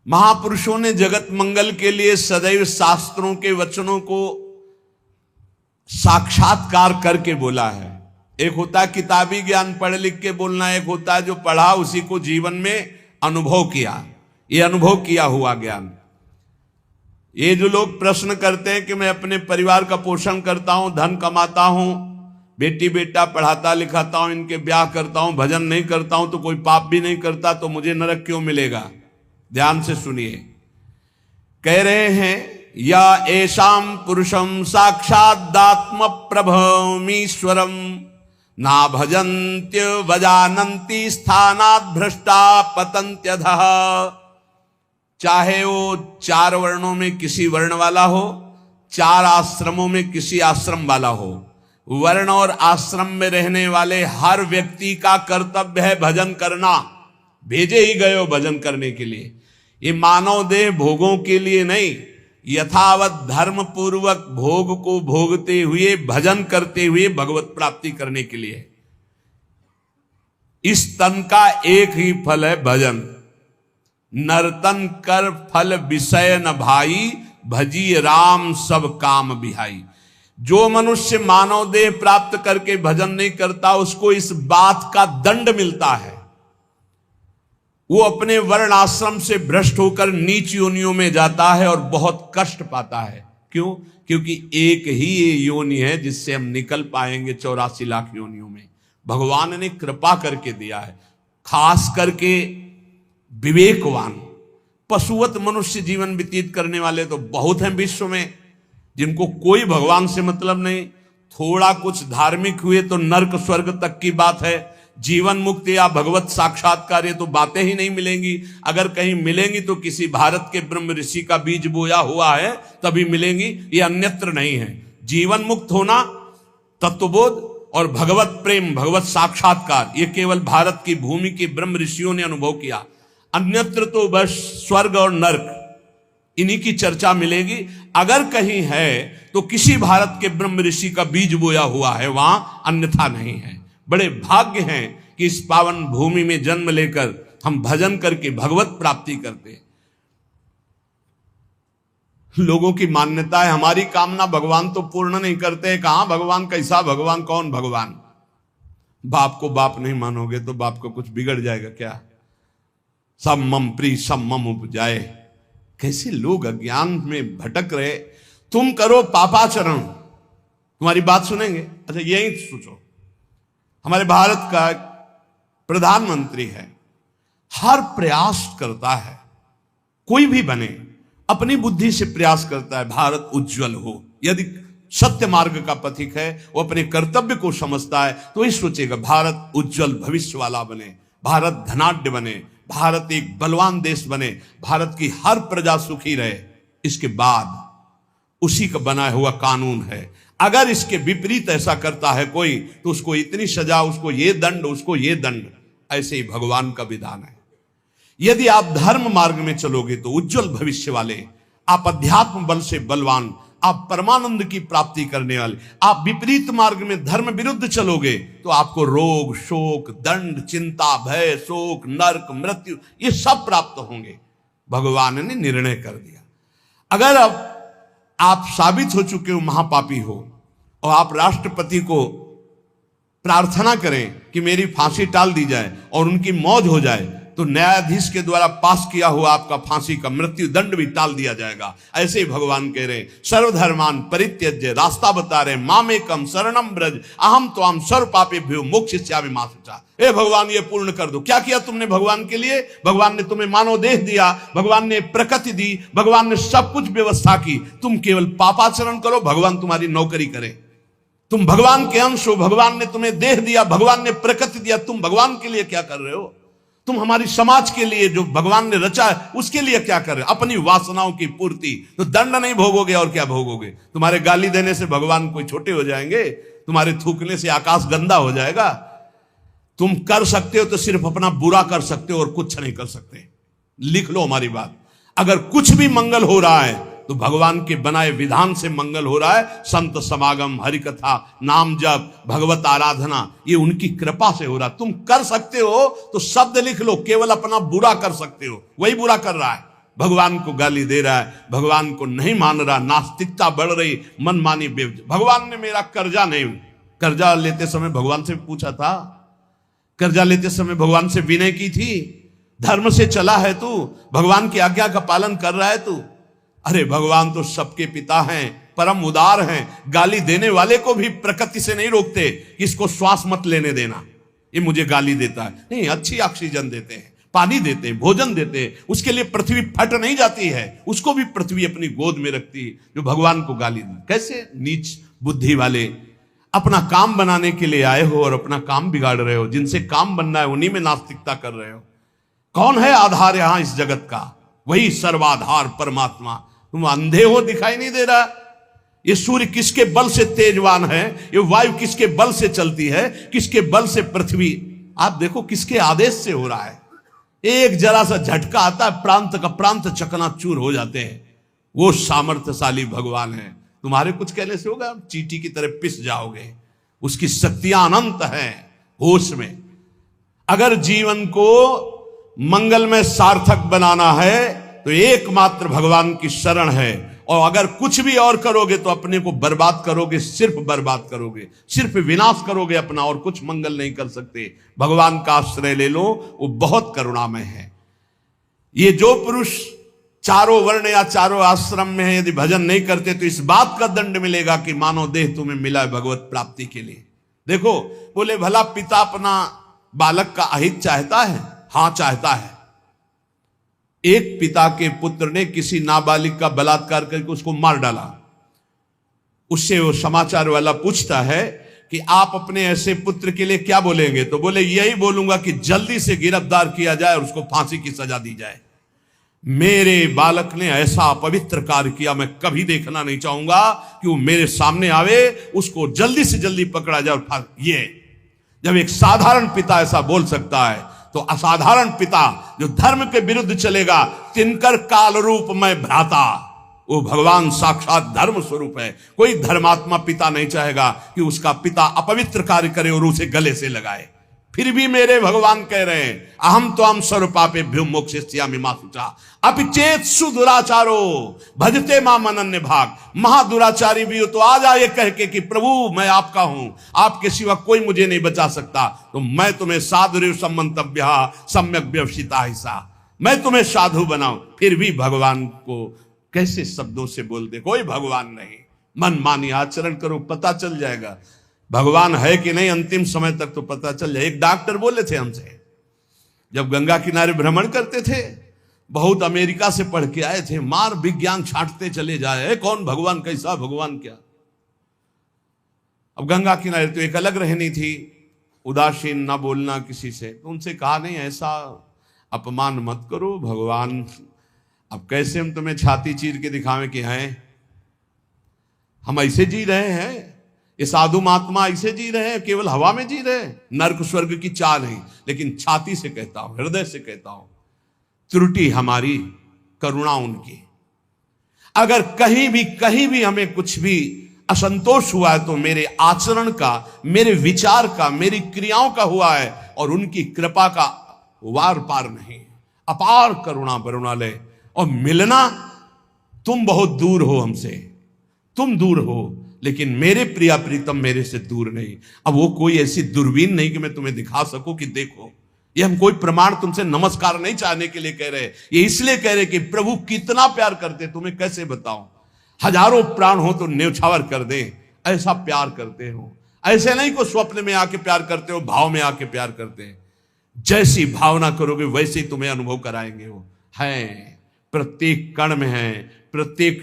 महापुरुषों ने जगत मंगल के लिए सदैव शास्त्रों के वचनों को साक्षात्कार करके बोला है। एक होता है किताबी ज्ञान पढ़ लिख के बोलना, एक होता है जो पढ़ा उसी को जीवन में अनुभव किया, ये अनुभव किया हुआ ज्ञान। ये जो लोग प्रश्न करते हैं कि मैं अपने परिवार का पोषण करता हूं, धन कमाता हूं, बेटी बेटा पढ़ाता लिखाता हूं, इनके ब्याह करता हूं, भजन नहीं करता हूं तो कोई पाप भी नहीं करता तो मुझे नरक क्यों मिलेगा? ध्यान से सुनिए। कह रहे हैं या ऐशाम पुरुषम साक्षादात्म प्रभमीश्वरम ना भजन्त्य वजानन्ति स्थानात् भ्रष्टा पतन्त्यधः। चाहे वो 4 वर्णों में किसी वर्ण वाला हो, 4 आश्रमों में किसी आश्रम वाला हो, वर्ण और आश्रम में रहने वाले हर व्यक्ति का कर्तव्य है भजन करना। भेजे ही गए हो भजन करने के लिए। ये मानव देह भोगों के लिए नहीं, यथावत धर्म पूर्वक भोग को भोगते हुए भजन करते हुए भगवत प्राप्ति करने के लिए। इस तन का एक ही फल है भजन। नर्तन कर फल विषय न भाई, भजी राम सब काम बिहाई। जो मनुष्य मानव देह प्राप्त करके भजन नहीं करता उसको इस बात का दंड मिलता है, वो अपने वर्ण आश्रम से भ्रष्ट होकर नीच योनियों में जाता है और बहुत कष्ट पाता है। क्यों? क्योंकि एक ही ये योनि है जिससे हम निकल पाएंगे 84 लाख योनियों में। भगवान ने कृपा करके दिया है। खास करके विवेकवान पशुवत मनुष्य जीवन व्यतीत करने वाले तो बहुत हैं विश्व में, जिनको कोई भगवान से मतलब नहीं। थोड़ा कुछ धार्मिक हुए तो नरक स्वर्ग तक की बात है। जीवन मुक्ति या भगवत साक्षात्कार ये तो बातें ही नहीं मिलेंगी। अगर कहीं मिलेंगी तो किसी भारत के ब्रह्म ऋषि का बीज बोया हुआ है तभी मिलेंगी, ये अन्यत्र नहीं है। जीवन मुक्त होना, तत्वबोध और भगवत प्रेम, भगवत साक्षात्कार ये केवल भारत की भूमि के ब्रह्म ऋषियों ने अनुभव किया। अन्यत्र तो बस स्वर्ग और नरक इन्हीं की चर्चा मिलेगी। अगर कहीं है तो किसी भारत के ब्रह्म ऋषि का बीज बोया हुआ है, वहां अन्यथा नहीं है। बड़े भाग्य हैं कि इस पावन भूमि में जन्म लेकर हम भजन करके भगवत प्राप्ति करते हैं। लोगों की मान्यता है हमारी कामना भगवान तो पूर्ण नहीं करते। कहां भगवान, कैसा भगवान, कौन भगवान? बाप को बाप नहीं मानोगे तो बाप को कुछ बिगड़ जाएगा क्या? सब मम प्री सब मम उपजाए। कैसे लोग अज्ञान में भटक रहे। तुम करो पापाचरण, तुम्हारी बात सुनेंगे। अच्छा यही सोचो, हमारे भारत का प्रधानमंत्री है, हर प्रयास करता है, कोई भी बने अपनी बुद्धि से प्रयास करता है भारत उज्जवल हो। यदि सत्य मार्ग का पथिक है, वो अपने कर्तव्य को समझता है तो ही सोचेगा भारत उज्जवल भविष्य वाला बने, भारत धनाढ्य बने, भारत एक बलवान देश बने, भारत की हर प्रजा सुखी रहे। इसके बाद उसी का बनाया हुआ कानून है। अगर इसके विपरीत ऐसा करता है कोई तो उसको इतनी सजा, उसको ये दंड, उसको ये दंड। ऐसे ही भगवान का विधान है। यदि आप धर्म मार्ग में चलोगे तो उज्जवल भविष्य वाले, आप अध्यात्म बल से बलवान, आप परमानंद की प्राप्ति करने वाले। आप विपरीत मार्ग में धर्म विरुद्ध चलोगे तो आपको रोग, शोक, दंड, चिंता, भय, शोक, नरक, मृत्यु ये सब प्राप्त होंगे। भगवान ने निर्णय कर दिया। अगर अब आप साबित हो चुके हो महापापी हो और आप राष्ट्रपति को प्रार्थना करें कि मेरी फांसी टाल दी जाए और उनकी मौत हो जाए, तो न्यायाधीश के द्वारा पास किया हुआ आपका फांसी का मृत्यु दंड भी टाल दिया जाएगा। ऐसे ही भगवान कह रहे सर्वधर्मान परित्यज्य, रास्ता बता रहे मामेकम शरणम ब्रज अहम त्वाम सर्व पापेभ्यो मोक्षयिष्यामि मा शुचा। ए भगवान ये पूर्ण कर दो। क्या किया तुमने भगवान के लिए? भगवान ने तुम्हें मानव देह दिया, भगवान ने प्रकृति दी, भगवान ने सब कुछ व्यवस्था की। तुम केवल पापाचरण करो, भगवान तुम्हारी नौकरी करे। तुम भगवान के अंश हो, भगवान ने तुम्हें देह दिया, भगवान ने प्रकृति दिया, तुम भगवान के लिए क्या कर रहे हो? तुम हमारी समाज के लिए जो भगवान ने रचा है उसके लिए क्या कर रहे हो? अपनी वासनाओं की पूर्ति। तो दंड नहीं भोगोगे और क्या भोगोगे? तुम्हारे गाली देने से भगवान कोई छोटे हो जाएंगे? तुम्हारे थूकने से आकाश गंदा हो जाएगा? तुम कर सकते हो तो सिर्फ अपना बुरा कर सकते हो और कुछ नहीं कर सकते। लिख लो हमारी बात। अगर कुछ भी मंगल हो रहा है तो भगवान के बनाए विधान से मंगल हो रहा है। संत समागम, हरि कथा, नाम जप, भगवत आराधना, ये उनकी कृपा से हो रहा है। तुम कर सकते हो तो शब्द लिख लो, केवल अपना बुरा कर सकते हो, वही बुरा कर रहा है। भगवान को गाली दे रहा है, भगवान को नहीं मान रहा, नास्तिकता बढ़ रही, मनमानी भगवान ने मेरा कर्जा नहीं, कर्जा लेते समय भगवान से पूछा था, कर्जा लेते समय भगवान से विनय की थी, धर्म से चला है तू, भगवान की आज्ञा का पालन कर रहा है तू। अरे भगवान तो सबके पिता हैं, परम उदार हैं, गाली देने वाले को भी प्रकृति से नहीं रोकते कि इसको श्वास मत लेने देना, ये मुझे गाली देता है, नहीं, अच्छी ऑक्सीजन देते हैं, पानी देते हैं, भोजन देते हैं, उसके लिए पृथ्वी फट नहीं जाती है, उसको भी पृथ्वी अपनी गोद में रखती है, जो भगवान को गाली दी। कैसे नीच बुद्धि वाले अपना काम बनाने के लिए आए हो और अपना काम बिगाड़ रहे हो, जिनसे काम बनना है उन्हीं में नास्तिकता कर रहे हो। कौन है आधार यहां इस जगत का? वही सर्वाधार परमात्मा। तुम अंधे हो, दिखाई नहीं दे रहा? ये सूर्य किसके बल से तेजवान है, ये वायु किसके बल से चलती है, किसके बल से पृथ्वी, आप देखो किसके आदेश से हो रहा है। एक जरा सा झटका आता है, प्रांत का प्रांत चकनाचूर हो जाते हैं। वो सामर्थ्यशाली भगवान है, तुम्हारे कुछ कहने से होगा, चींटी की तरह पिस जाओगे। उसकी शक्तियां अनंत हैं होश में। अगर जीवन को मंगलमय सार्थक बनाना है तो एकमात्र भगवान की शरण है, और अगर कुछ भी और करोगे तो अपने को बर्बाद करोगे, सिर्फ बर्बाद करोगे, सिर्फ विनाश करोगे अपना, और कुछ मंगल नहीं कर सकते। भगवान का आश्रय ले लो, वो बहुत करुणामय है। ये जो पुरुष चारों वर्ण या चारों आश्रम में है, यदि भजन नहीं करते तो इस बात का दंड मिलेगा कि मानव देह तुम्हें मिला है भगवत प्राप्ति के लिए। देखो, बोले भला पिता अपना बालक का अहित चाहता है? हां, चाहता है। एक पिता के पुत्र ने किसी नाबालिग का बलात्कार करके उसको मार डाला। उससे वो समाचार वाला पूछता है कि आप अपने ऐसे पुत्र के लिए क्या बोलेंगे? तो बोले, यही बोलूंगा कि जल्दी से गिरफ्तार किया जाए और उसको फांसी की सजा दी जाए। मेरे बालक ने ऐसा अपवित्र कार्य किया, मैं कभी देखना नहीं चाहूंगा कि वो मेरे सामने आवे, उसको जल्दी से जल्दी पकड़ा जाए और ये जब एक साधारण पिता ऐसा बोल सकता है तो असाधारण पिता जो धर्म के विरुद्ध चलेगा, तिनकर काल रूप में भ्राता, वो भगवान साक्षात धर्म स्वरूप है। कोई धर्मात्मा पिता नहीं चाहेगा कि उसका पिता अपवित्र कार्य करे और उसे गले से लगाए। फिर भी मेरे भगवान कह रहे हैं, अहम तो हम सर्वपापेभ्यो मोक्षयिष्यामि मा शुचा अपि चेत सुदुराचारो भजते माम अनन्य भाग। महादुराचारी भी हो तो आ जाए कह के कि प्रभु मैं आपका हूं, आपके सिवा कोई मुझे नहीं बचा सकता, तो मैं तुम्हें साधु सम्मंतव्य सम्यक व्यवसिता हिस्सा, मैं तुम्हें साधु बनाऊं। फिर भी भगवान को कैसे शब्दों से बोलते, कोई भगवान नहीं, मन मानी आचरण करो, पता चल जाएगा भगवान है कि नहीं, अंतिम समय तक तो पता चल जाए। एक डॉक्टर बोले थे हमसे, जब गंगा किनारे भ्रमण करते थे, बहुत अमेरिका से पढ़ के आए थे, मार विज्ञान छांटते चले जाए, कौन भगवान, कैसा भगवान, क्या। अब गंगा किनारे तो एक अलग रहनी थी, उदासीन ना बोलना किसी से, तो उनसे कहा नहीं, ऐसा अपमान मत करो, भगवान अब कैसे हम तुम्हें छाती चीर के दिखावें कि हैं, हम ऐसे जी रहे हैं, ये साधु महात्मा ऐसे जी रहे हैं, केवल हवा में जी रहे हैं, नर्क स्वर्ग की चाह नहीं, लेकिन छाती से कहता हूं, हृदय से कहता हूं, त्रुटि हमारी, करुणा उनकी। अगर कहीं भी हमें कुछ भी असंतोष हुआ है तो मेरे आचरण का, मेरे विचार का, मेरी क्रियाओं का हुआ है, और उनकी कृपा का वार पार नहीं। अपार करुणा करुणालय। और मिलना, तुम बहुत दूर हो हमसे, तुम दूर हो, लेकिन मेरे प्रिया प्रीतम मेरे से दूर नहीं। अब वो कोई ऐसी दूरबीन नहीं कि मैं तुम्हें दिखा सकूं कि देखो, ये हम कोई प्रमाण तुमसे नमस्कार नहीं चाहने के लिए कह रहे, ये इसलिए कह रहे कि प्रभु कितना प्यार करते, तुम्हें कैसे बताऊं। हजारों प्राण हो तो न्यौछावर कर दे, ऐसा प्यार करते हो। ऐसे नहीं को स्वप्न में आके प्यार करते हो, भाव में आके प्यार करते हैं। जैसी भावना करोगे वैसे ही तुम्हें अनुभव कराएंगे। वो है, प्रत्येक कण में है, प्रत्येक